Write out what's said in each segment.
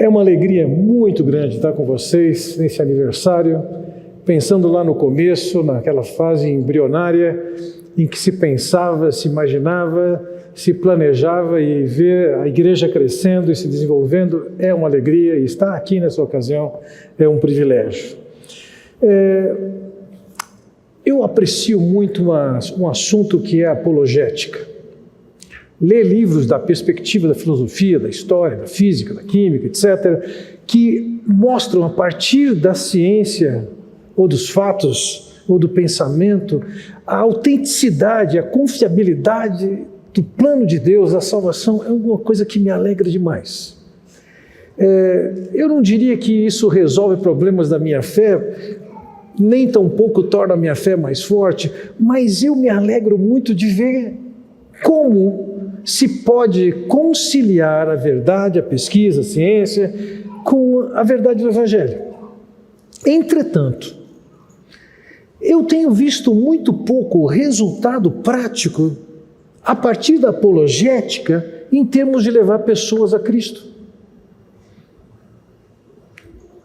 É uma alegria muito grande estar com vocês nesse aniversário, pensando lá no começo, naquela fase embrionária, em que se pensava, se imaginava, se planejava, e ver a igreja crescendo e se desenvolvendo é uma alegria, e estar aqui nessa ocasião é um privilégio. Eu aprecio muito um assunto que é a apologética. Ler livros da perspectiva da filosofia, da história, da física, da química, etc., que mostram a partir da ciência, ou dos fatos, ou do pensamento, a autenticidade, a confiabilidade do plano de Deus, da salvação, é alguma coisa que me alegra demais. Eu não diria que isso resolve problemas da minha fé, nem tampouco torna a minha fé mais forte, mas eu me alegro muito de ver como se pode conciliar a verdade, a pesquisa, a ciência, com a verdade do Evangelho. Entretanto, eu tenho visto muito pouco resultado prático a partir da apologética em termos de levar pessoas a Cristo.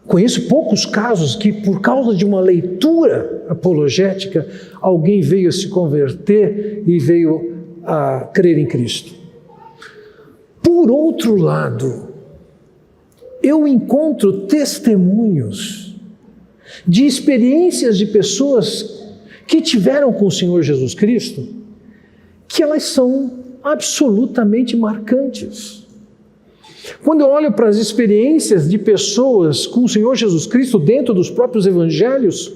Conheço poucos casos que, por causa de uma leitura apologética, alguém veio a se converter e veio a crer em Cristo. Por outro lado, eu encontro testemunhos de experiências de pessoas que tiveram com o Senhor Jesus Cristo, que elas são absolutamente marcantes. Quando eu olho para as experiências de pessoas com o Senhor Jesus Cristo dentro dos próprios evangelhos,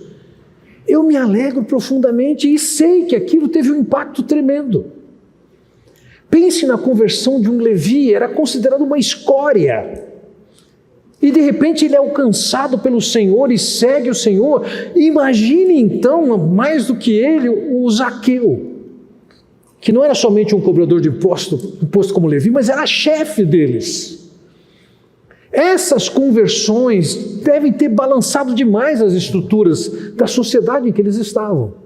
eu me alegro profundamente e sei que aquilo teve um impacto tremendo. Pense na conversão de um Levi, era considerado uma escória. E de repente ele é alcançado pelo Senhor e segue o Senhor. Imagine então, mais do que ele, o Zaqueu, que não era somente um cobrador de imposto como Levi, mas era chefe deles. Essas conversões devem ter balançado demais as estruturas da sociedade em que eles estavam.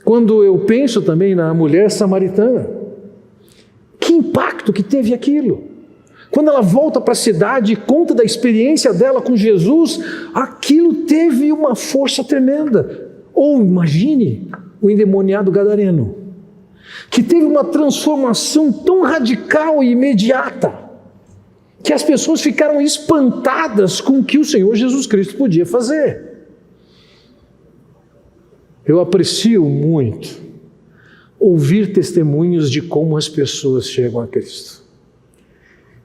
Quando eu penso também na mulher samaritana, que impacto que teve aquilo? Quando ela volta para a cidade e conta da experiência dela com Jesus, aquilo teve uma força tremenda. Ou imagine o endemoniado gadareno, que teve uma transformação tão radical e imediata, que as pessoas ficaram espantadas com o que o Senhor Jesus Cristo podia fazer. Eu aprecio muito ouvir testemunhos de como as pessoas chegam a Cristo.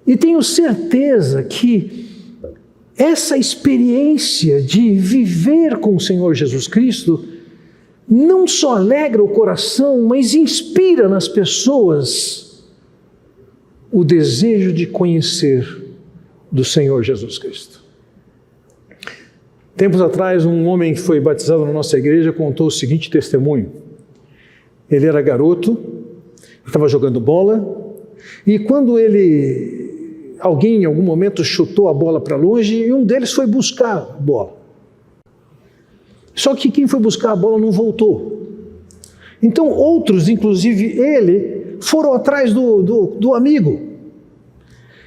E tenho certeza que essa experiência de viver com o Senhor Jesus Cristo não só alegra o coração, mas inspira nas pessoas o desejo de conhecer do Senhor Jesus Cristo. Tempos atrás, um homem que foi batizado na nossa igreja contou o seguinte testemunho. Ele era garoto, estava jogando bola, e quando alguém em algum momento chutou a bola para longe, e um deles foi buscar a bola. Só que quem foi buscar a bola não voltou. Então outros, inclusive ele, foram atrás do amigo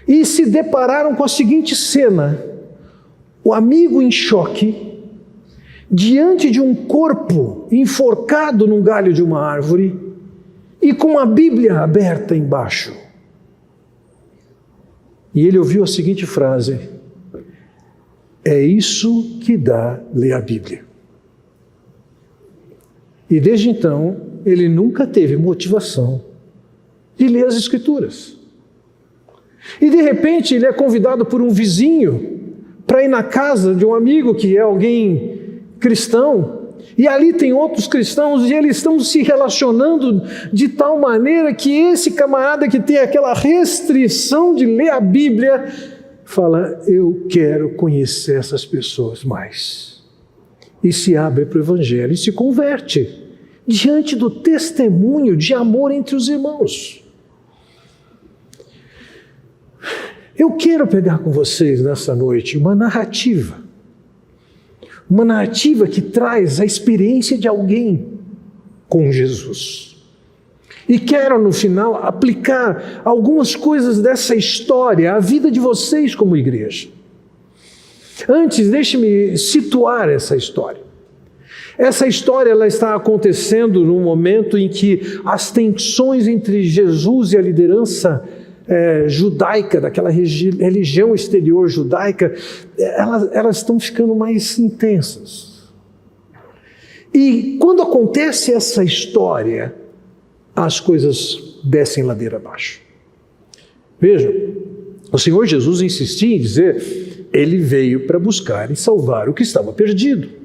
e se depararam com a seguinte cena: o amigo em choque, diante de um corpo enforcado num galho de uma árvore e com a Bíblia aberta embaixo. E ele ouviu a seguinte frase: é isso que dá ler a Bíblia. E desde então, ele nunca teve motivação de ler as Escrituras. E de repente ele é convidado por um vizinho para ir na casa de um amigo que é alguém cristão, e ali tem outros cristãos, e eles estão se relacionando de tal maneira que esse camarada que tem aquela restrição de ler a Bíblia, fala: eu quero conhecer essas pessoas mais. E se abre para o Evangelho e se converte diante do testemunho de amor entre os irmãos. Eu quero pegar com vocês nessa noite uma narrativa que traz a experiência de alguém com Jesus. E quero, no final, aplicar algumas coisas dessa história à vida de vocês como igreja. Antes, deixe-me situar essa história. Essa história ela está acontecendo num momento em que as tensões entre Jesus e a liderança judaica, daquela religião exterior judaica, elas estão ficando mais intensas. E quando acontece essa história, as coisas descem ladeira abaixo. Vejam, o Senhor Jesus insistia em dizer, ele veio para buscar e salvar o que estava perdido.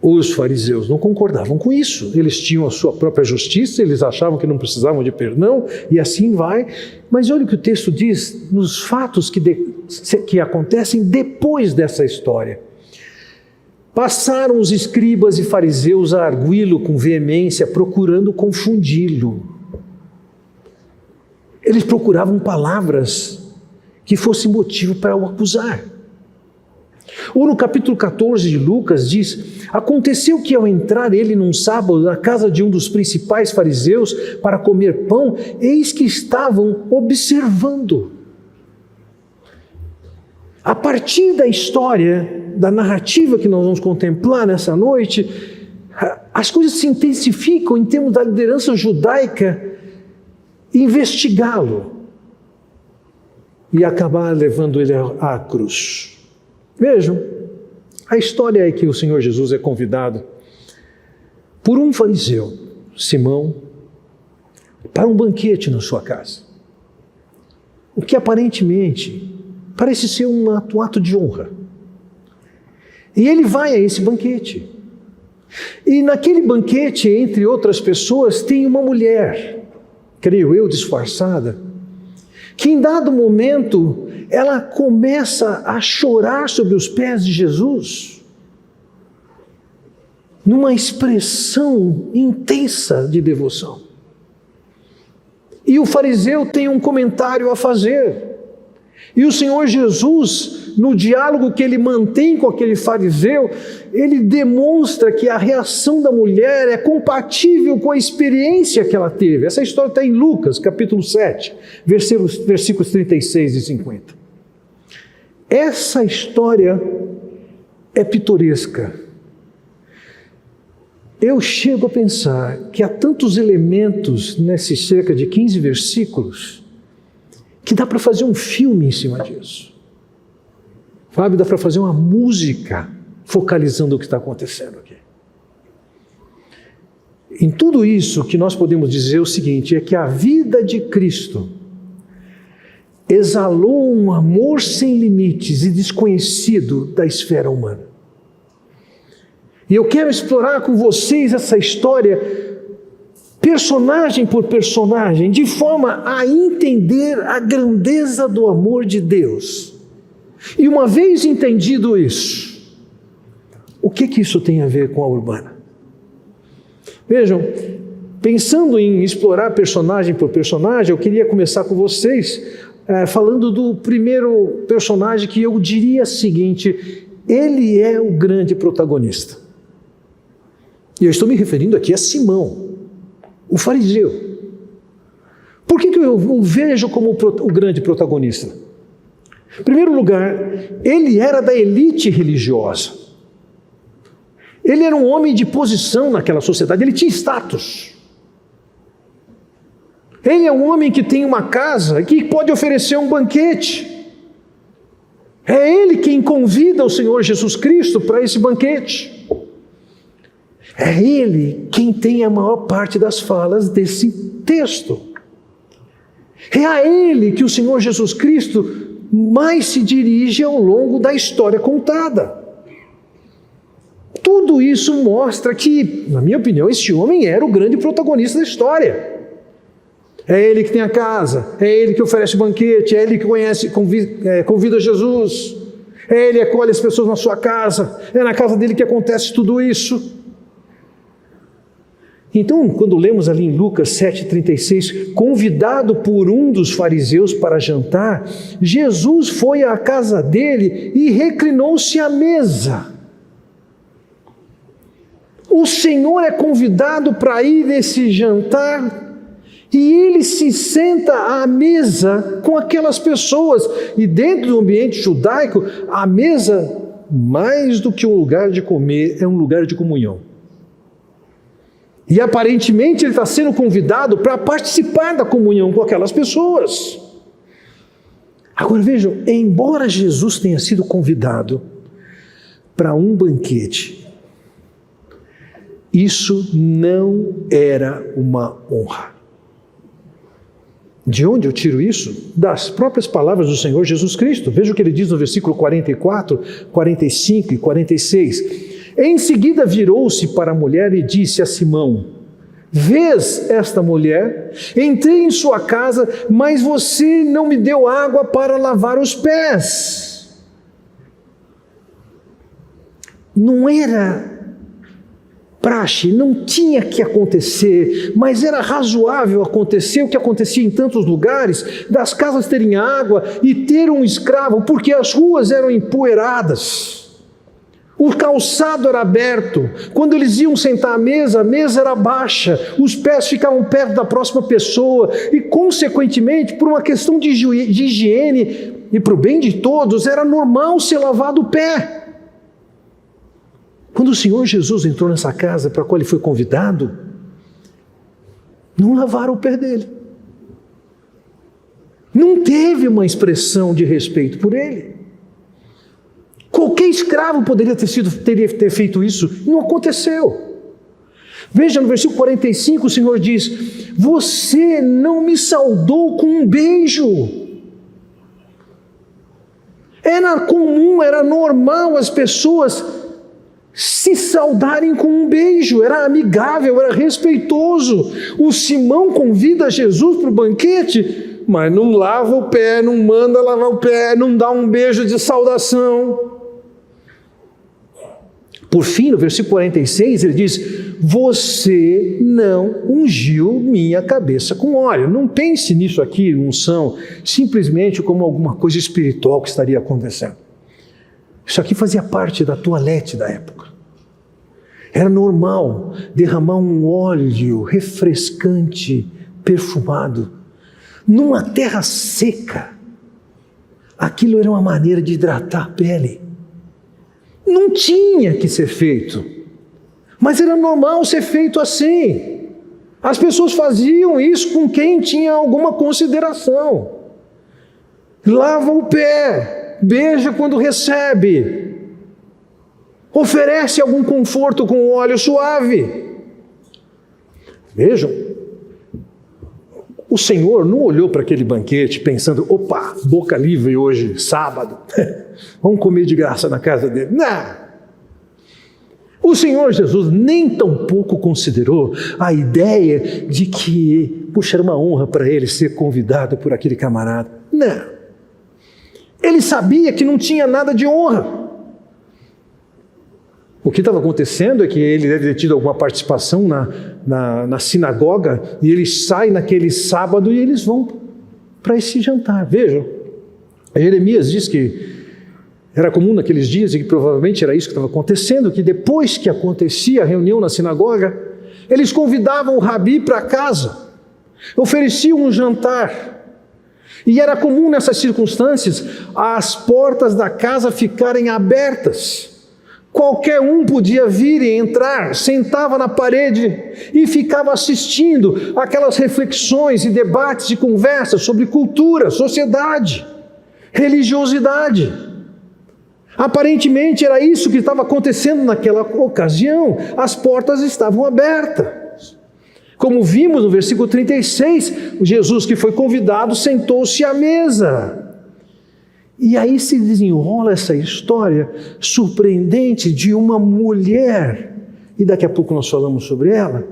Os fariseus não concordavam com isso, eles tinham a sua própria justiça, eles achavam que não precisavam de perdão, e assim vai. Mas olha o que o texto diz nos fatos que acontecem depois dessa história. Passaram os escribas e fariseus a arguí-lo com veemência, procurando confundi-lo. Eles procuravam palavras que fossem motivo para o acusar. Ou no capítulo 14 de Lucas diz, aconteceu que ao entrar ele num sábado na casa de um dos principais fariseus para comer pão, eis que estavam observando. A partir da história, da narrativa que nós vamos contemplar nessa noite, as coisas se intensificam em termos da liderança judaica investigá-lo e acabar levando ele à cruz. Vejam, a história é que o Senhor Jesus é convidado por um fariseu, Simão, para um banquete na sua casa. O que aparentemente parece ser um ato de honra. E ele vai a esse banquete. E naquele banquete, entre outras pessoas, tem uma mulher, creio eu, disfarçada, que em dado momento ela começa a chorar sobre os pés de Jesus, numa expressão intensa de devoção. E o fariseu tem um comentário a fazer. E o Senhor Jesus, no diálogo que ele mantém com aquele fariseu, ele demonstra que a reação da mulher é compatível com a experiência que ela teve. Essa história está em Lucas, capítulo 7, versículos 36 e 50. Essa história é pitoresca. Eu chego a pensar que há tantos elementos nesses cerca de 15 versículos que dá para fazer um filme em cima disso. Fábio, dá para fazer uma música focalizando o que está acontecendo aqui. Em tudo isso, o que nós podemos dizer é o seguinte, é que a vida de Cristo exalou um amor sem limites e desconhecido da esfera humana. E eu quero explorar com vocês essa história, personagem por personagem, de forma a entender a grandeza do amor de Deus. E uma vez entendido isso, o que isso tem a ver com a Urbana? Vejam, pensando em explorar personagem por personagem, eu queria começar com vocês falando do primeiro personagem que eu diria o seguinte, ele é o grande protagonista. E eu estou me referindo aqui a Simão, o fariseu. Por que eu o vejo como o grande protagonista? Em primeiro lugar, ele era da elite religiosa. Ele era um homem de posição naquela sociedade, ele tinha status. Ele é um homem que tem uma casa, que pode oferecer um banquete. É ele quem convida o Senhor Jesus Cristo para esse banquete. É ele quem tem a maior parte das falas desse texto. É a ele que o Senhor Jesus Cristo mais se dirige ao longo da história contada. Tudo isso mostra que, na minha opinião, este homem era o grande protagonista da história. É ele que tem a casa, é ele que oferece o banquete, é ele que convida Jesus, é ele que acolhe as pessoas na sua casa, é na casa dele que acontece tudo isso. Então, quando lemos ali em Lucas 7,36, convidado por um dos fariseus para jantar, Jesus foi à casa dele e reclinou-se à mesa. O Senhor é convidado para ir nesse jantar e ele se senta à mesa com aquelas pessoas. E dentro do ambiente judaico, a mesa, mais do que um lugar de comer, é um lugar de comunhão. E aparentemente ele está sendo convidado para participar da comunhão com aquelas pessoas. Agora vejam, embora Jesus tenha sido convidado para um banquete, isso não era uma honra. De onde eu tiro isso? Das próprias palavras do Senhor Jesus Cristo. Veja o que ele diz no versículo 44, 45 e 46. Em seguida virou-se para a mulher e disse a Simão: vês esta mulher? Entrei em sua casa, mas você não me deu água para lavar os pés. Não era praxe, não tinha que acontecer, mas era razoável acontecer o que acontecia em tantos lugares, das casas terem água e ter um escravo, porque as ruas eram empoeiradas, o calçado era aberto, quando eles iam sentar à mesa, a mesa era baixa, os pés ficavam perto da próxima pessoa, e consequentemente, por uma questão de higiene e para o bem de todos, era normal ser lavado o pé. Quando o Senhor Jesus entrou nessa casa para a qual ele foi convidado, não lavaram o pé dele. Não teve uma expressão de respeito por ele. Qualquer escravo poderia ter feito isso, não aconteceu. Veja no versículo 45, o Senhor diz: você não me saudou com um beijo. Era comum, era normal as pessoas se saudarem com um beijo, era amigável, era respeitoso. O Simão convida Jesus para o banquete, mas não lava o pé, não manda lavar o pé, não dá um beijo de saudação. Por fim, no versículo 46, ele diz: você não ungiu minha cabeça com óleo. Não pense nisso aqui, unção, simplesmente como alguma coisa espiritual que estaria acontecendo. Isso aqui fazia parte da toalete da época. Era normal derramar um óleo refrescante, perfumado, numa terra seca. Aquilo era uma maneira de hidratar a pele. Não tinha que ser feito, mas era normal ser feito assim. As pessoas faziam isso com quem tinha alguma consideração. Lava o pé, beija quando recebe, oferece algum conforto com óleo suave. Vejam, o Senhor não olhou para aquele banquete pensando: opa, boca livre hoje, sábado, vamos comer de graça na casa dele. Não! O Senhor Jesus nem tampouco considerou a ideia de que, puxa, era uma honra para ele ser convidado por aquele camarada. Não! Ele sabia que não tinha nada de honra. O que estava acontecendo é que ele deve ter tido alguma participação na sinagoga, e ele sai naquele sábado e eles vão para esse jantar. Vejam, Jeremias diz que era comum naqueles dias, e que provavelmente era isso que estava acontecendo, que depois que acontecia a reunião na sinagoga, eles convidavam o rabi para casa, ofereciam um jantar. E era comum nessas circunstâncias as portas da casa ficarem abertas. Qualquer um podia vir e entrar, sentava na parede e ficava assistindo aquelas reflexões e debates e conversas sobre cultura, sociedade, religiosidade. Aparentemente era isso que estava acontecendo naquela ocasião. As portas estavam abertas. Como vimos no versículo 36, o Jesus que foi convidado sentou-se à mesa. E aí se desenrola essa história surpreendente de uma mulher, e daqui a pouco nós falamos sobre ela,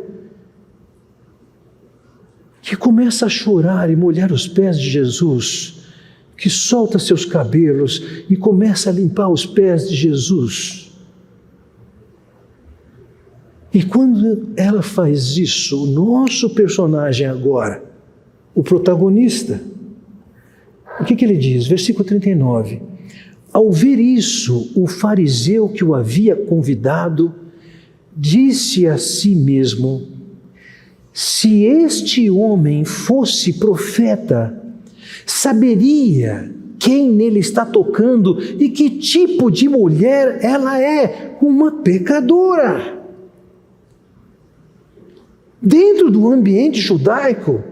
que começa a chorar e molhar os pés de Jesus, que solta seus cabelos e começa a limpar os pés de Jesus. E quando ela faz isso, o nosso personagem agora, o protagonista, o que ele diz? Versículo 39. Ao ver isso, o fariseu que o havia convidado disse a si mesmo: se este homem fosse profeta, saberia quem nele está tocando e que tipo de mulher ela é, uma pecadora. Dentro do ambiente judaico,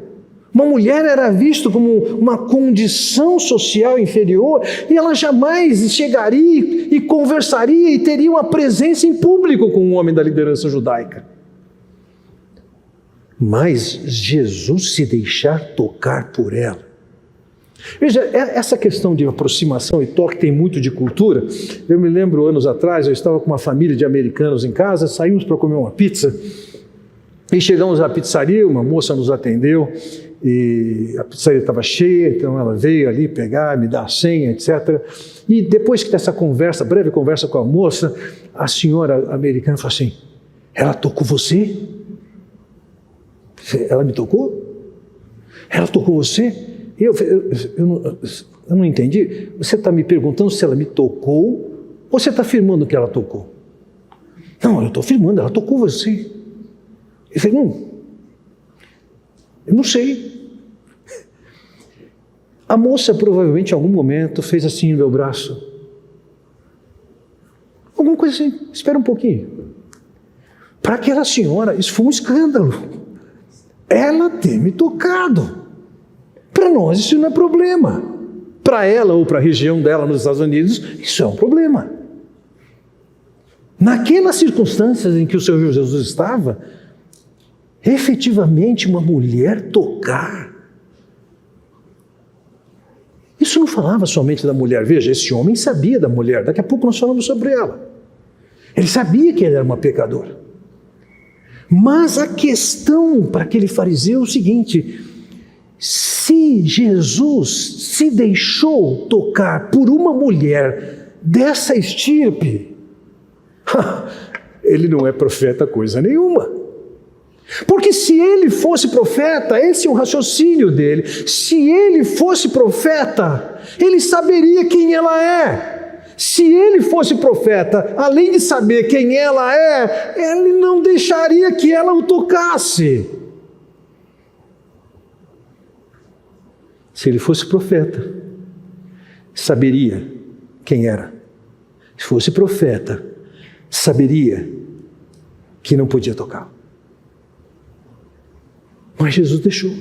uma mulher era vista como uma condição social inferior e ela jamais chegaria e conversaria e teria uma presença em público com um homem da liderança judaica. Mas Jesus se deixar tocar por ela. Veja, essa questão de aproximação e toque tem muito de cultura. Eu me lembro, anos atrás, eu estava com uma família de americanos em casa, saímos para comer uma pizza e chegamos à pizzaria, uma moça nos atendeu e a pizzaria estava cheia, então ela veio ali pegar, me dar a senha, etc. E depois que dessa conversa, breve conversa com a moça, a senhora americana falou assim: ela tocou você? Ela me tocou? Ela tocou você? Eu não entendi. Você está me perguntando se ela me tocou ou você está afirmando que ela tocou? Não, eu estou afirmando, ela tocou você. Eu falei, eu não sei. A moça provavelmente em algum momento fez assim no meu braço. Alguma coisa assim, espera um pouquinho. Para aquela senhora, isso foi um escândalo. Ela ter me tocado. Para nós isso não é problema. Para ela ou para a região dela nos Estados Unidos, isso é um problema. Naquelas circunstâncias em que o Senhor Jesus estava, efetivamente uma mulher tocar. Isso não falava somente da mulher. Veja, esse homem sabia da mulher. Daqui a pouco nós falamos sobre ela. Ele sabia que ela era uma pecadora. Mas a questão para aquele fariseu é o seguinte: se Jesus se deixou tocar por uma mulher dessa estirpe, ele não é profeta coisa nenhuma. Porque se ele fosse profeta, esse é o raciocínio dele, se ele fosse profeta, ele saberia quem ela é. Se ele fosse profeta, além de saber quem ela é, ele não deixaria que ela o tocasse. Se ele fosse profeta, saberia quem era. Se fosse profeta, saberia que não podia tocar. Mas Jesus deixou.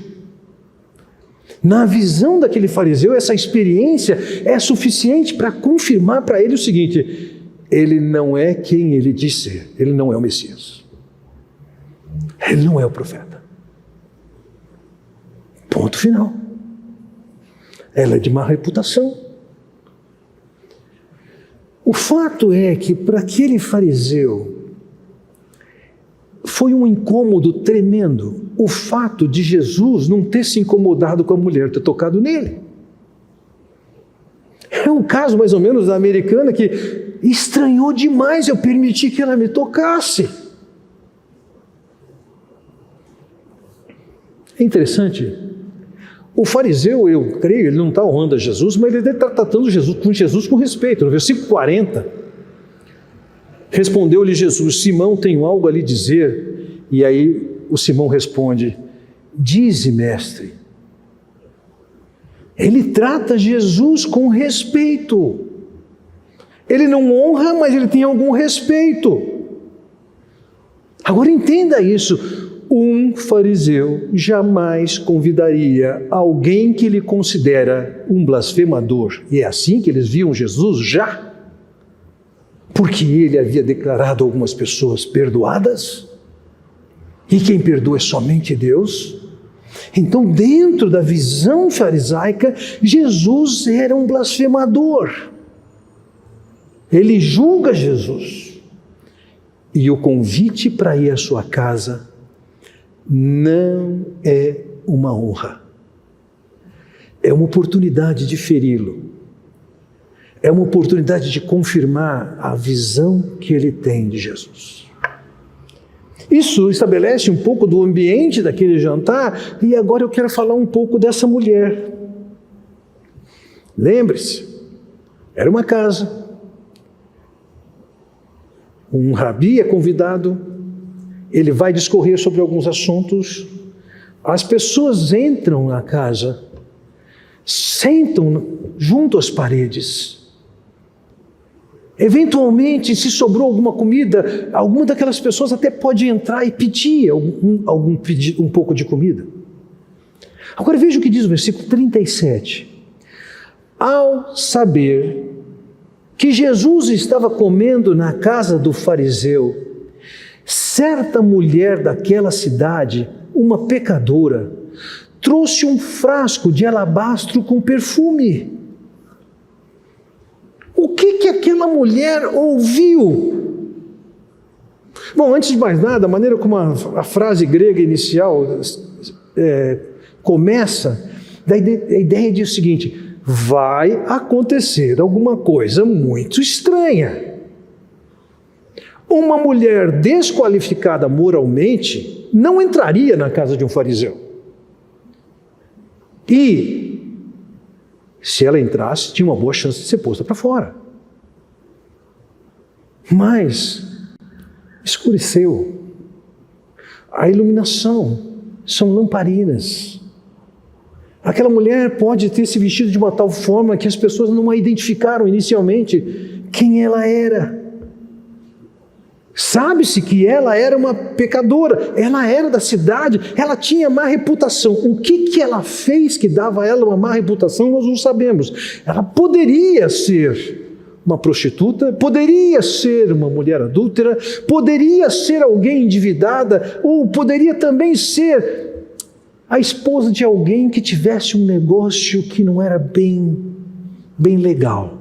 Na visão daquele fariseu, essa experiência é suficiente para confirmar para ele o seguinte: ele não é quem ele diz ser, ele não é o Messias. Ele não é o profeta. Ponto final. Ela é de má reputação. O fato é que para aquele fariseu foi um incômodo tremendo o fato de Jesus não ter se incomodado com a mulher, ter tocado nele. É um caso mais ou menos da americana que estranhou demais eu permitir que ela me tocasse. É interessante. O fariseu, eu creio, ele não está honrando a Jesus, mas ele está tratando Jesus com respeito. No versículo 40, respondeu-lhe Jesus: Simão, tenho algo a lhe dizer. E aí o Simão responde: dize, mestre. Ele trata Jesus com respeito. Ele não honra, mas ele tem algum respeito. Agora entenda isso. Um fariseu jamais convidaria alguém que ele considera um blasfemador. E é assim que eles viam Jesus já? Porque ele havia declarado algumas pessoas perdoadas? E quem perdoa é somente Deus? Então, dentro da visão farisaica, Jesus era um blasfemador. Ele julga Jesus. E o convite para ir à sua casa não é uma honra. É uma oportunidade de feri-lo. É uma oportunidade de confirmar a visão que ele tem de Jesus. Isso estabelece um pouco do ambiente daquele jantar, e agora eu quero falar um pouco dessa mulher. Lembre-se, era uma casa, um rabi é convidado, ele vai discorrer sobre alguns assuntos. As pessoas entram na casa, sentam junto às paredes. Eventualmente, se sobrou alguma comida, alguma daquelas pessoas até pode entrar e pedir um pouco de comida. Agora veja o que diz o versículo 37. Ao saber que Jesus estava comendo na casa do fariseu, certa mulher daquela cidade, uma pecadora, trouxe um frasco de alabastro com perfume. O que aquela mulher ouviu? Bom, antes de mais nada, a maneira como a frase grega inicial começa, a ideia diz o seguinte: vai acontecer alguma coisa muito estranha. Uma mulher desqualificada moralmente não entraria na casa de um fariseu. E se ela entrasse, tinha uma boa chance de ser posta para fora. Mas escureceu. A iluminação são lamparinas. Aquela mulher pode ter se vestido de uma tal forma que as pessoas não a identificaram inicialmente quem ela era. Sabe-se que ela era uma pecadora, ela era da cidade, ela tinha má reputação. O que ela fez que dava a ela uma má reputação, nós não sabemos. Ela poderia ser uma prostituta, poderia ser uma mulher adúltera, poderia ser alguém endividada, ou poderia também ser a esposa de alguém que tivesse um negócio que não era bem legal.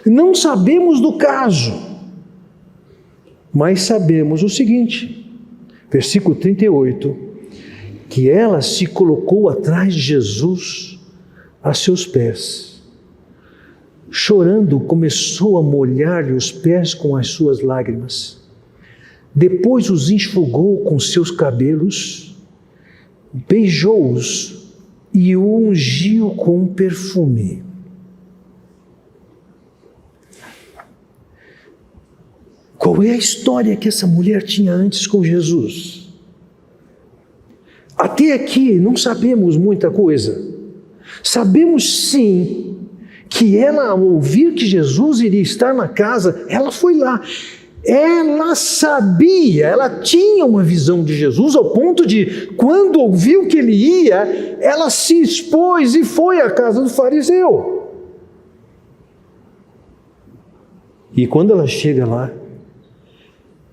Não sabemos do caso. Mas sabemos o seguinte, versículo 38, que ela se colocou atrás de Jesus a seus pés. Chorando, começou a molhar-lhe os pés com as suas lágrimas. Depois os enxugou com seus cabelos, beijou-os e o ungiu com perfume. Qual é a história que essa mulher tinha antes com Jesus? Até aqui não sabemos muita coisa. Sabemos sim que ela, ao ouvir que Jesus iria estar na casa, ela foi lá. Ela sabia, ela tinha uma visão de Jesus ao ponto de, quando ouviu que ele ia, ela se expôs e foi à casa do fariseu. E quando ela chega lá,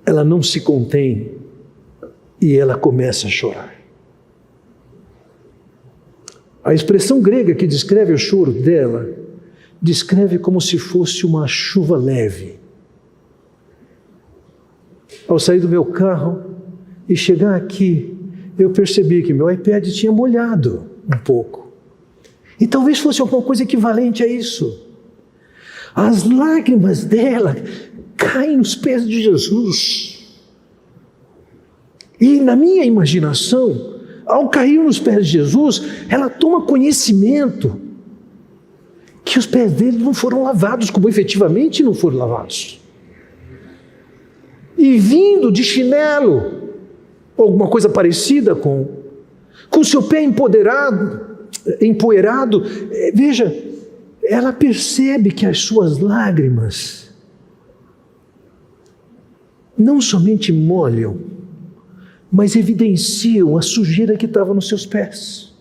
ela não se contém e ela começa a chorar. A expressão grega que descreve o choro dela, descreve como se fosse uma chuva leve. Ao sair do meu carro e chegar aqui, eu percebi que meu iPad tinha molhado um pouco. E talvez fosse alguma coisa equivalente a isso. As lágrimas dela caem nos pés de Jesus. E na minha imaginação, ao cair nos pés de Jesus, ela toma conhecimento que os pés dele não foram lavados, como efetivamente não foram lavados. E vindo de chinelo, ou alguma coisa parecida com seu pé empoeirado, veja, ela percebe que as suas lágrimas não somente molham, mas evidenciam a sujeira que estava nos seus pés.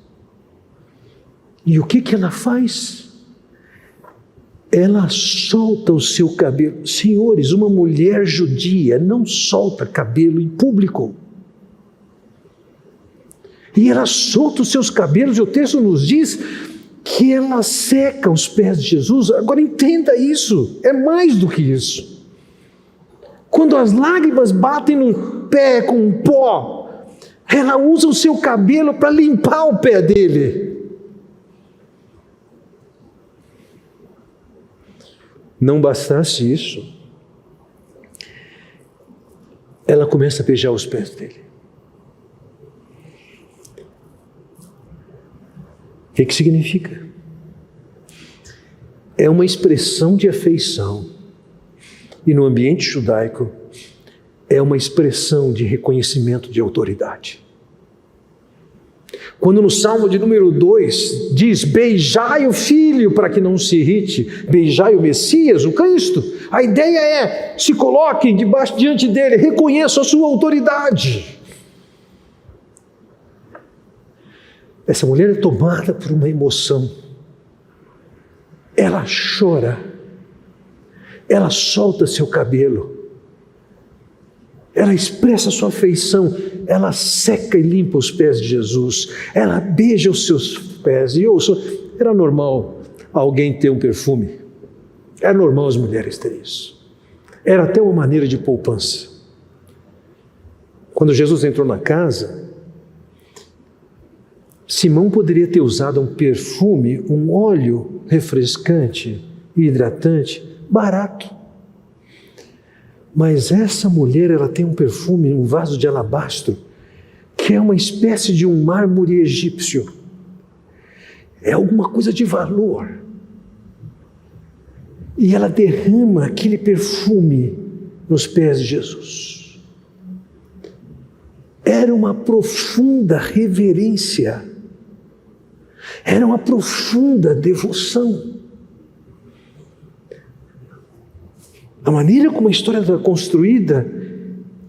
E o que ela faz? Ela solta o seu cabelo. Senhores, uma mulher judia não solta cabelo em público. E ela solta os seus cabelos, e o texto nos diz que ela seca os pés de Jesus. Agora entenda isso, é mais do que isso. Quando as lágrimas batem no pé com pó, ela usa o seu cabelo para limpar o pé dele. Não bastasse isso, ela começa a beijar os pés dele. O que significa? É uma expressão de afeição. E no ambiente judaico, é uma expressão de reconhecimento de autoridade. Quando no Salmo de número 2 diz: beijai o Filho para que não se irrite, beijai o Messias, o Cristo, a ideia é: se coloquem diante dele, reconheçam a sua autoridade. Essa mulher é tomada por uma emoção, ela chora, ela solta seu cabelo, ela expressa sua afeição, ela seca e limpa os pés de Jesus, ela beija os seus pés. E era normal alguém ter um perfume, era normal as mulheres terem isso, era até uma maneira de poupança. Quando Jesus entrou na casa, Simão poderia ter usado um perfume, um óleo refrescante e hidratante, barato. Mas essa mulher, ela tem um perfume, um vaso de alabastro, que é uma espécie de um mármore egípcio. É alguma coisa de valor. E ela derrama aquele perfume nos pés de Jesus. Era uma profunda reverência. Era uma profunda devoção. A maneira como a história está construída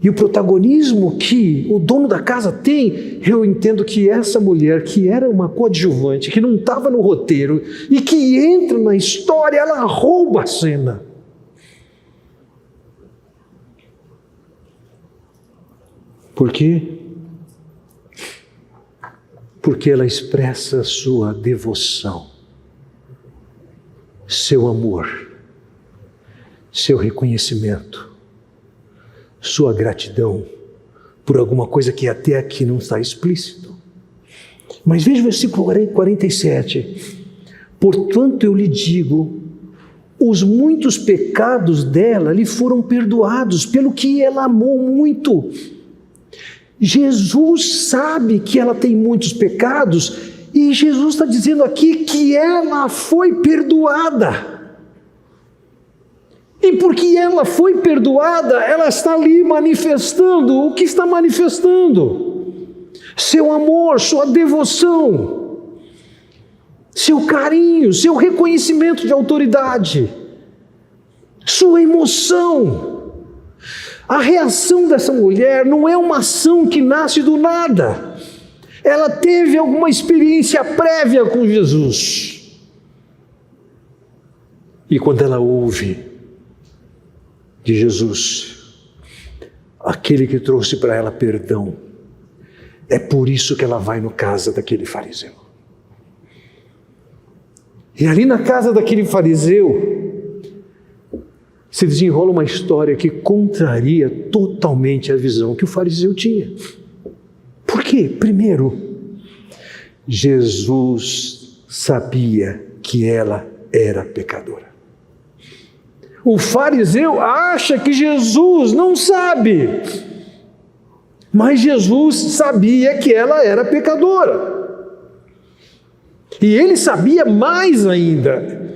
e o protagonismo que o dono da casa tem, eu entendo que essa mulher, que era uma coadjuvante, que não estava no roteiro e que entra na história, ela rouba a cena. Por quê? Porque ela expressa sua devoção, seu amor, seu reconhecimento, sua gratidão por alguma coisa que até aqui não está explícito. Mas veja o versículo 47. Portanto eu lhe digo, os muitos pecados dela lhe foram perdoados, pelo que ela amou muito. Jesus sabe que ela tem muitos pecados, e Jesus está dizendo aqui que ela foi perdoada. E porque ela foi perdoada, ela está ali manifestando o que está manifestando: seu amor, sua devoção, seu carinho, seu reconhecimento de autoridade, sua emoção. A reação dessa mulher não é uma ação que nasce do nada. Ela teve alguma experiência prévia com Jesus. E quando ela ouve de Jesus, aquele que trouxe para ela perdão, é por isso que ela vai na casa daquele fariseu. E ali na casa daquele fariseu se desenrola uma história que contraria totalmente a visão que o fariseu tinha. Por quê? Primeiro, Jesus sabia que ela era pecadora. O fariseu acha que Jesus não sabe, mas Jesus sabia que ela era pecadora. E ele sabia mais ainda,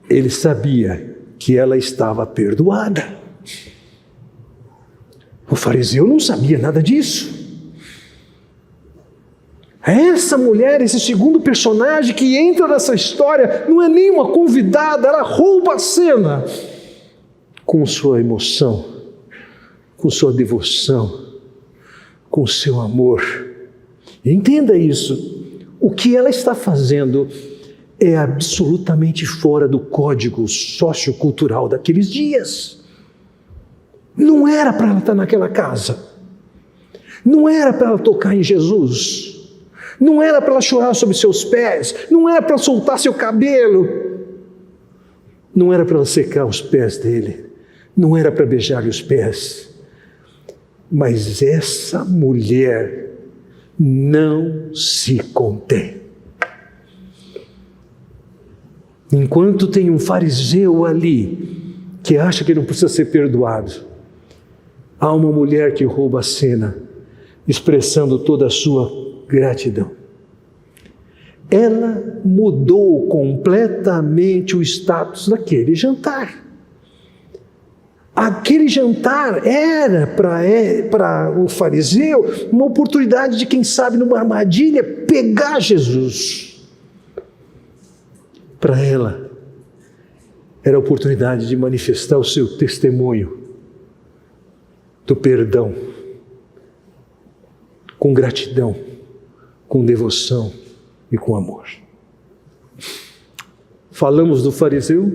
ele sabia que ela estava perdoada. O fariseu não sabia nada disso. Essa mulher, esse segundo personagem que entra nessa história, não é nenhuma convidada, ela rouba a cena com sua emoção, com sua devoção, com seu amor. Entenda isso. O que ela está fazendo é absolutamente fora do código sociocultural daqueles dias. Não era para ela estar naquela casa. Não era para ela tocar em Jesus. Não era para ela chorar sobre seus pés. Não era para soltar seu cabelo. Não era para ela secar os pés dele. Não era para beijar-lhe os pés. Mas essa mulher não se contém. Enquanto tem um fariseu ali que acha que não precisa ser perdoado, há uma mulher que rouba a cena, expressando toda a sua gratidão. Ela mudou completamente o status daquele jantar. Aquele jantar era para o fariseu uma oportunidade de, quem sabe, numa armadilha, pegar Jesus. Para ela, era a oportunidade de manifestar o seu testemunho do perdão, com gratidão, com devoção e com amor. Falamos do fariseu,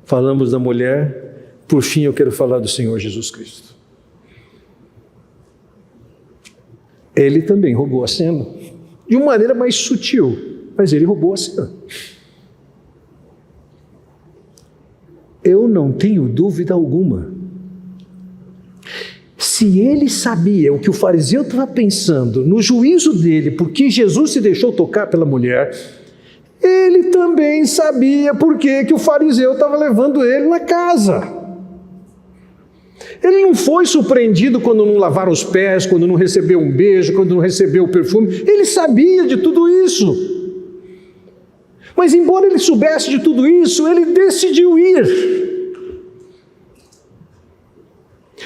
falamos da mulher. Por fim, eu quero falar do Senhor Jesus Cristo. Ele também roubou a cena, de uma maneira mais sutil, mas ele roubou a cena. Eu não tenho dúvida alguma. Se ele sabia o que o fariseu estava pensando no juízo dele, porque Jesus se deixou tocar pela mulher, ele também sabia por que o fariseu estava levando ele na casa. Ele não foi surpreendido quando não lavaram os pés, quando não recebeu um beijo, quando não recebeu o perfume. Ele sabia de tudo isso. Mas embora ele soubesse de tudo isso, ele decidiu ir.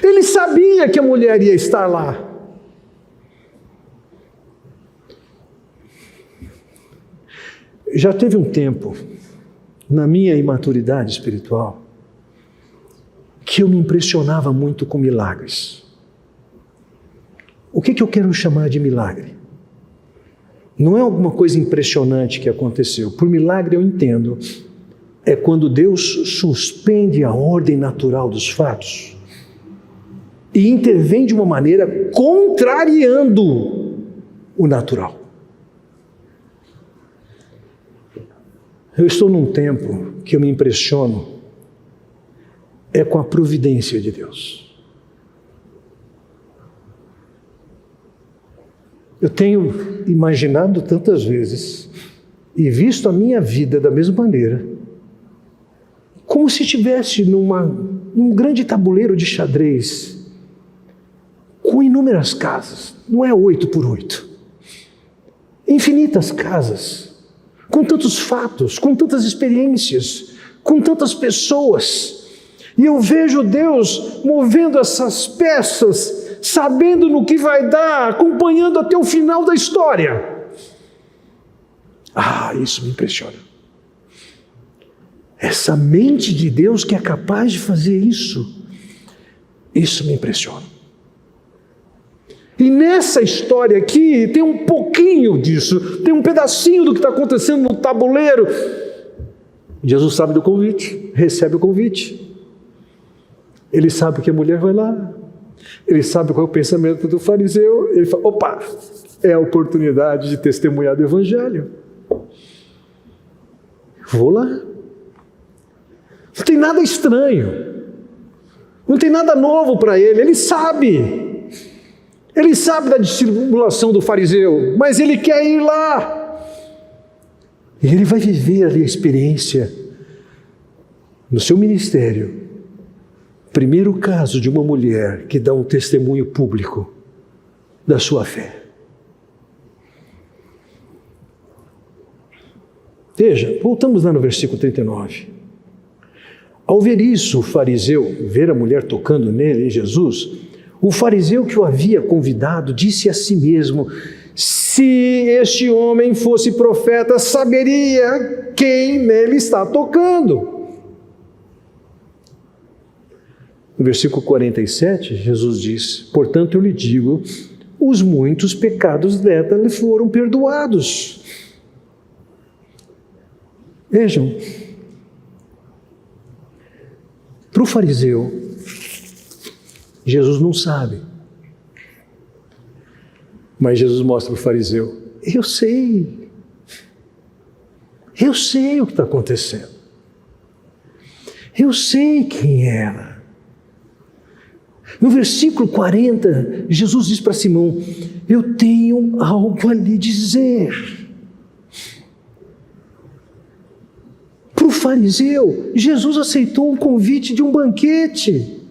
Ele sabia que a mulher ia estar lá. Já teve um tempo, na minha imaturidade espiritual, que eu me impressionava muito com milagres. O que eu quero chamar de milagre? Não é alguma coisa impressionante que aconteceu. Por milagre eu entendo, é quando Deus suspende a ordem natural dos fatos e intervém de uma maneira contrariando o natural. Eu estou num tempo que eu me impressiono com a providência de Deus. Eu tenho imaginado tantas vezes e visto a minha vida da mesma maneira, como se estivesse num grande tabuleiro de xadrez, com inúmeras casas, não é 8x8, infinitas casas, com tantos fatos, com tantas experiências, com tantas pessoas. E eu vejo Deus movendo essas peças, sabendo no que vai dar, acompanhando até o final da história. Isso me impressiona. Essa mente de Deus que é capaz de fazer isso me impressiona. E nessa história aqui tem um pouquinho disso, tem um pedacinho do que está acontecendo no tabuleiro. Jesus sabe do convite, recebe o convite. Ele sabe que a mulher vai lá, ele sabe qual é o pensamento do fariseu, ele fala, opa, é a oportunidade de testemunhar do Evangelho. Vou lá. Não tem nada estranho, não tem nada novo para ele, ele sabe da dissimulação do fariseu, mas ele quer ir lá. E ele vai viver ali a experiência no seu ministério. Primeiro caso de uma mulher que dá um testemunho público da sua fé. Veja, voltamos lá no versículo 39. Ao ver isso, o fariseu, ver a mulher tocando nele, em Jesus, o fariseu que o havia convidado disse a si mesmo, se este homem fosse profeta, saberia quem nele está tocando. No versículo 47, Jesus diz, portanto eu lhe digo, os muitos pecados dela lhe foram perdoados. Vejam, para o fariseu, Jesus não sabe. Mas Jesus mostra para o fariseu, eu sei o que está acontecendo. Eu sei quem era. No versículo 40, Jesus diz para Simão, eu tenho algo a lhe dizer. Para o fariseu, Jesus aceitou um convite de um banquete.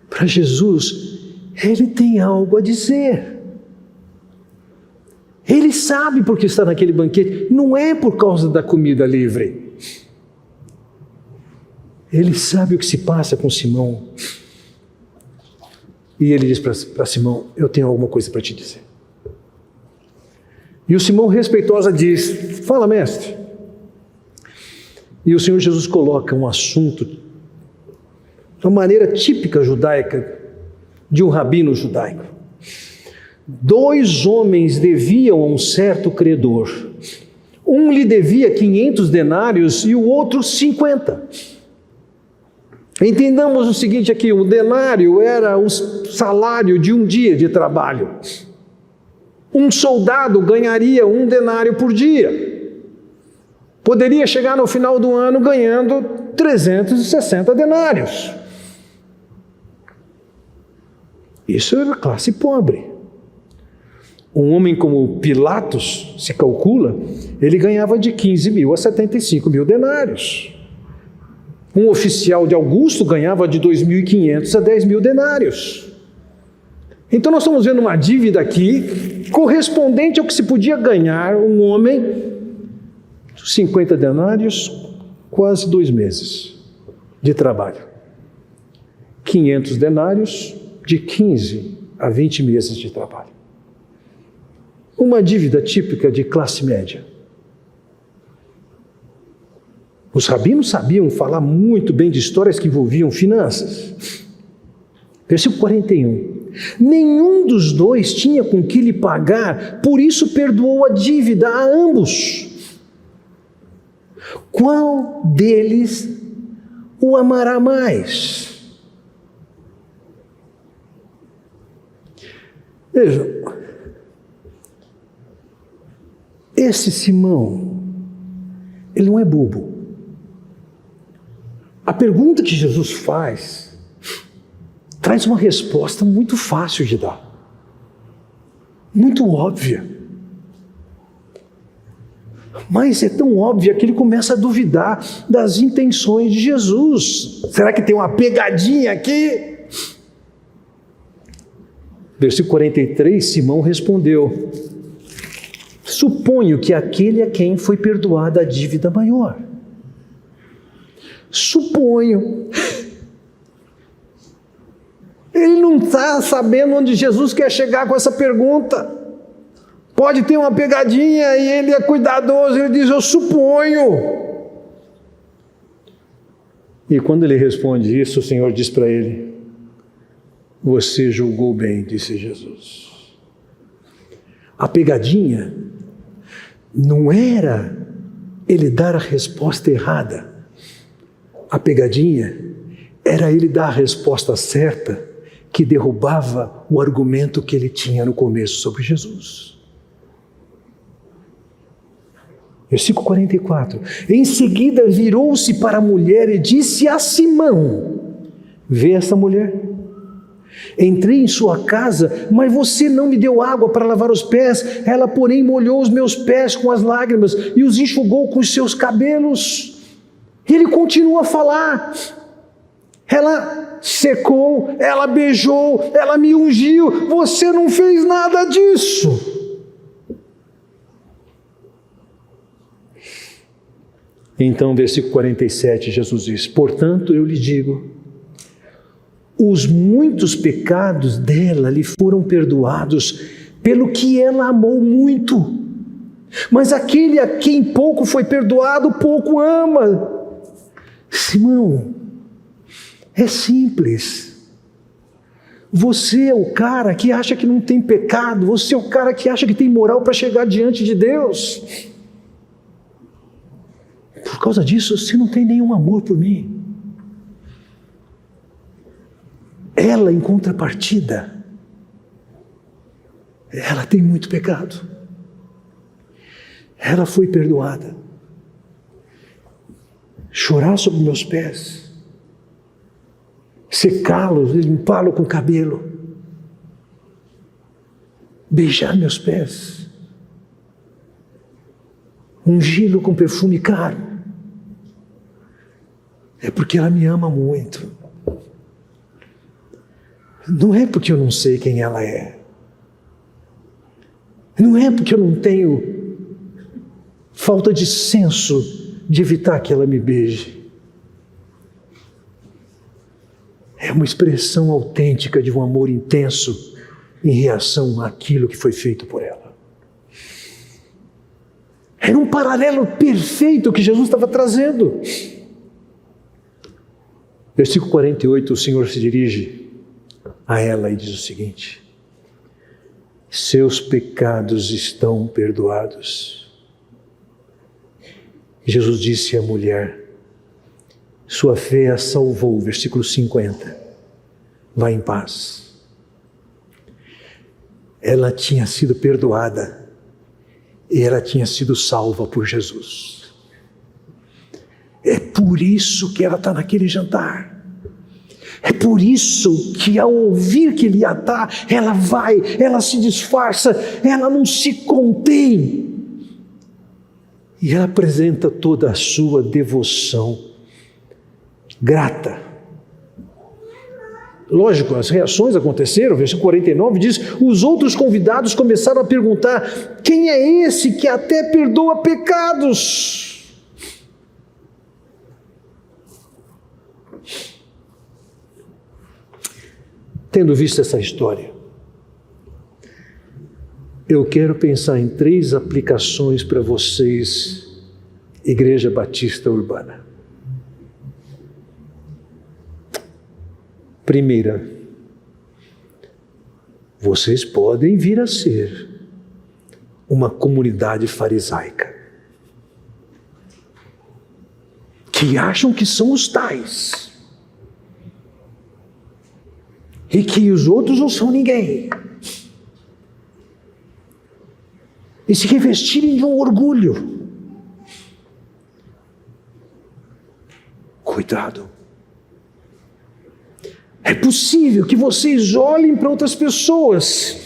Para Jesus, ele tem algo a dizer. Ele sabe por que está naquele banquete, não é por causa da comida livre. Ele sabe o que se passa com Simão. E ele diz para Simão: eu tenho alguma coisa para te dizer. E o Simão respeitosa diz: fala, mestre. E o Senhor Jesus coloca um assunto, uma maneira típica judaica, de um rabino judaico. 2 homens deviam a um certo credor. Um lhe devia 500 denários e o outro 50. Entendamos o seguinte aqui: o denário era o salário de um dia de trabalho. Um soldado ganharia 1 denário por dia. Poderia chegar no final do ano ganhando 360 denários. Isso era classe pobre. Um homem como Pilatos, se calcula, ele ganhava de 15 mil a 75 mil denários. Um oficial de Augusto ganhava de 2.500 a 10 mil denários. Então nós estamos vendo uma dívida aqui correspondente ao que se podia ganhar um homem, 50 denários, quase 2 meses de trabalho. 500 denários, de 15 a 20 meses de trabalho. Uma dívida típica de classe média. Os rabinos sabiam falar muito bem de histórias que envolviam finanças. Versículo 41. Nenhum dos 2 tinha com que lhe pagar, por isso perdoou a dívida a ambos. Qual deles o amará mais? Vejam, esse Simão, ele não é bobo. A pergunta que Jesus faz traz uma resposta muito fácil de dar, muito óbvia. Mas é tão óbvia que ele começa a duvidar das intenções de Jesus. Será que tem uma pegadinha aqui? Versículo 43, Simão respondeu: suponho que aquele a quem foi perdoada a dívida maior. Suponho. Ele não está sabendo onde Jesus quer chegar com essa pergunta. Pode ter uma pegadinha e ele é cuidadoso, ele diz: eu suponho. E quando ele responde isso, o Senhor diz para ele: você julgou bem, disse Jesus. A pegadinha não era ele dar a resposta errada. A pegadinha era ele dar a resposta certa, que derrubava o argumento que ele tinha no começo sobre Jesus. Versículo 44. Em seguida virou-se para a mulher e disse a Simão: vê essa mulher? Entrei em sua casa, mas você não me deu água para lavar os pés. Ela, porém, molhou os meus pés com as lágrimas e os enxugou com os seus cabelos. E ele continua a falar. Ela secou, ela beijou, ela me ungiu. Você não fez nada disso. Então, versículo 47, Jesus diz: portanto, eu lhe digo, os muitos pecados dela lhe foram perdoados, pelo que ela amou muito. Mas aquele a quem pouco foi perdoado, pouco ama. Simão, é simples. Você é o cara que acha que não tem pecado, você é o cara que acha que tem moral para chegar diante de Deus. Por causa disso, você não tem nenhum amor por mim. Ela, em contrapartida, ela tem muito pecado. Ela foi perdoada. Chorar sobre meus pés, secá-los, limpá-lo com cabelo, beijar meus pés, ungí-lo com perfume caro, é porque ela me ama muito. Não é porque eu não sei quem ela é. Não é porque eu não tenho falta de senso de evitar que ela me beije. É uma expressão autêntica de um amor intenso em reação àquilo que foi feito por ela. Era um paralelo perfeito que Jesus estava trazendo. Versículo 48, o Senhor se dirige a ela e diz o seguinte: seus pecados estão perdoados. Jesus disse à mulher: sua fé a salvou. Versículo 50, vá em paz. Ela tinha sido perdoada e ela tinha sido salva por Jesus. É por isso que ela está naquele jantar. É por isso que ao ouvir que ele ia estar, ela vai, ela se disfarça, ela não se contém. E ela apresenta toda a sua devoção grata. Lógico, as reações aconteceram. Versículo 49 diz: os outros convidados começaram a perguntar: quem é esse que até perdoa pecados? Tendo visto essa história, eu quero pensar em 3 aplicações para vocês, Igreja Batista Urbana. Primeira, vocês podem vir a ser uma comunidade farisaica, que acham que são os tais, e que os outros não são ninguém, e se revestirem de um orgulho. Cuidado. É possível que vocês olhem para outras pessoas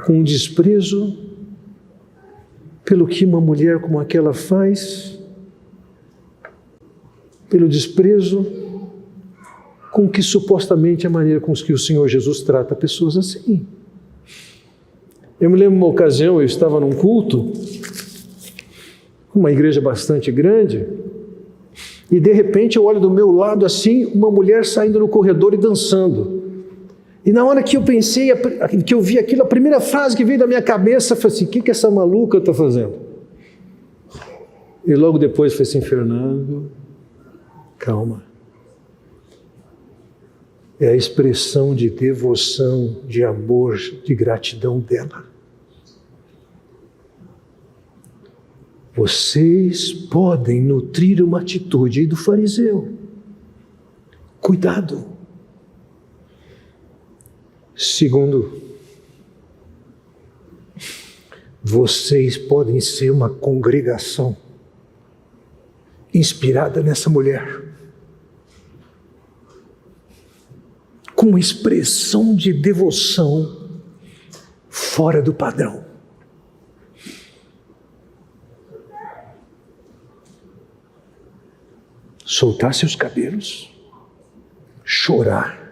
com desprezo pelo que uma mulher como aquela faz, pelo desprezo com que supostamente é a maneira com que o Senhor Jesus trata pessoas assim. Eu me lembro uma ocasião, eu estava num culto, uma igreja bastante grande, e de repente eu olho do meu lado assim, uma mulher saindo no corredor e dançando. E na hora que eu pensei, que eu vi aquilo, a primeira frase que veio da minha cabeça foi assim: o que essa maluca está fazendo? E logo depois foi assim: Fernando, calma. É a expressão de devoção, de amor, de gratidão dela. Vocês podem nutrir uma atitude do fariseu. Cuidado. Segundo, vocês podem ser uma congregação inspirada nessa mulher, com uma expressão de devoção fora do padrão. Soltar seus cabelos, chorar,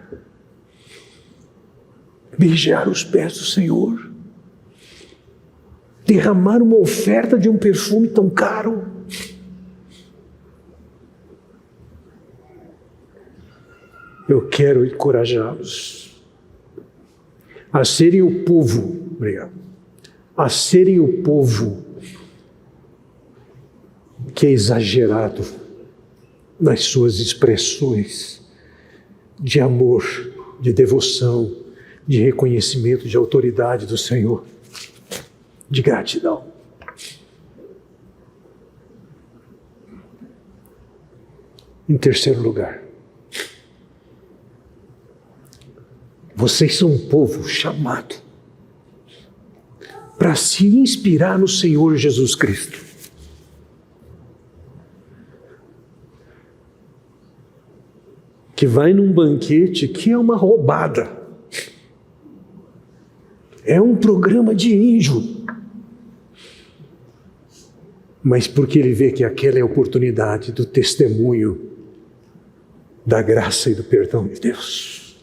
beijar os pés do Senhor, derramar uma oferta de um perfume tão caro. Eu quero encorajá-los a serem o povo, obrigado, a serem o povo que é exagerado nas suas expressões de amor, de devoção, de reconhecimento de autoridade do Senhor, de gratidão. Em terceiro lugar, vocês são um povo chamado para se inspirar no Senhor Jesus Cristo. Que vai num banquete que é uma roubada. É um programa de índio. Mas porque ele vê que aquela é a oportunidade do testemunho da graça e do perdão de Deus.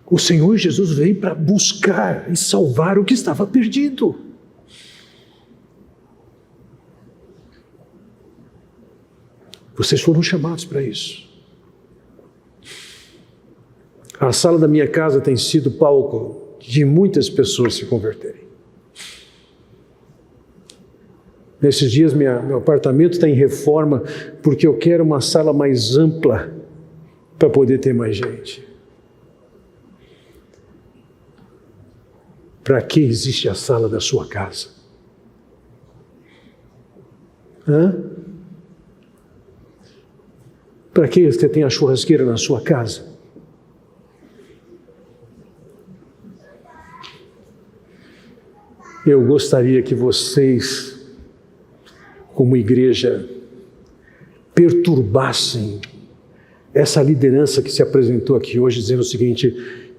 O Senhor Jesus veio para buscar e salvar o que estava perdido. Vocês foram chamados para isso. A sala da minha casa tem sido palco de muitas pessoas se converterem. Nesses dias, meu apartamento está em reforma porque eu quero uma sala mais ampla para poder ter mais gente. Para que existe a sala da sua casa? Para que você tem a churrasqueira na sua casa? Eu gostaria que vocês, como igreja, perturbassem essa liderança que se apresentou aqui hoje, dizendo o seguinte: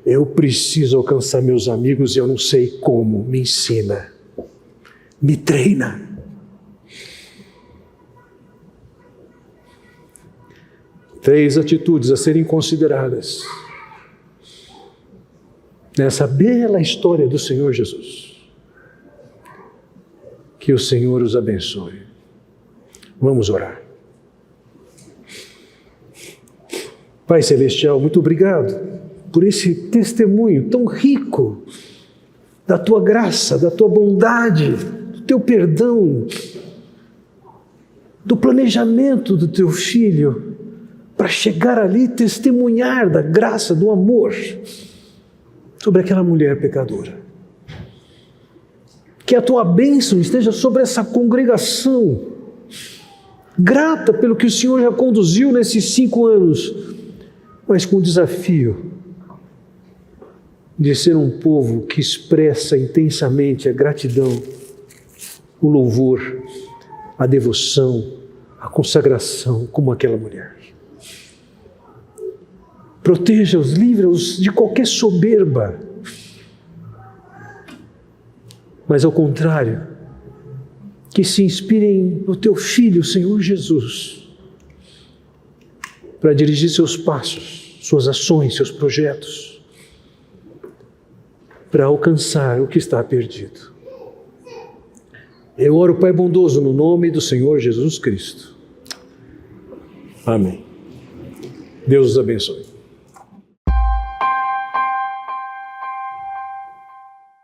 eu preciso alcançar meus amigos e eu não sei como, me ensina, me treina. Três atitudes a serem consideradas nessa bela história do Senhor Jesus. Que o Senhor os abençoe. Vamos orar. Pai Celestial, muito obrigado por esse testemunho tão rico da Tua graça, da Tua bondade, do Teu perdão, do planejamento do Teu Filho para chegar ali e testemunhar da graça, do amor sobre aquela mulher pecadora. Que a Tua bênção esteja sobre essa congregação, grata pelo que o Senhor já conduziu nesses 5 anos, mas com o desafio de ser um povo que expressa intensamente a gratidão, o louvor, a devoção, a consagração, como aquela mulher. Proteja-os, livra-os de qualquer soberba, mas ao contrário, que se inspirem no Teu Filho, Senhor Jesus, para dirigir seus passos, suas ações, seus projetos, para alcançar o que está perdido. Eu oro, Pai bondoso, no nome do Senhor Jesus Cristo. Amém. Deus os abençoe.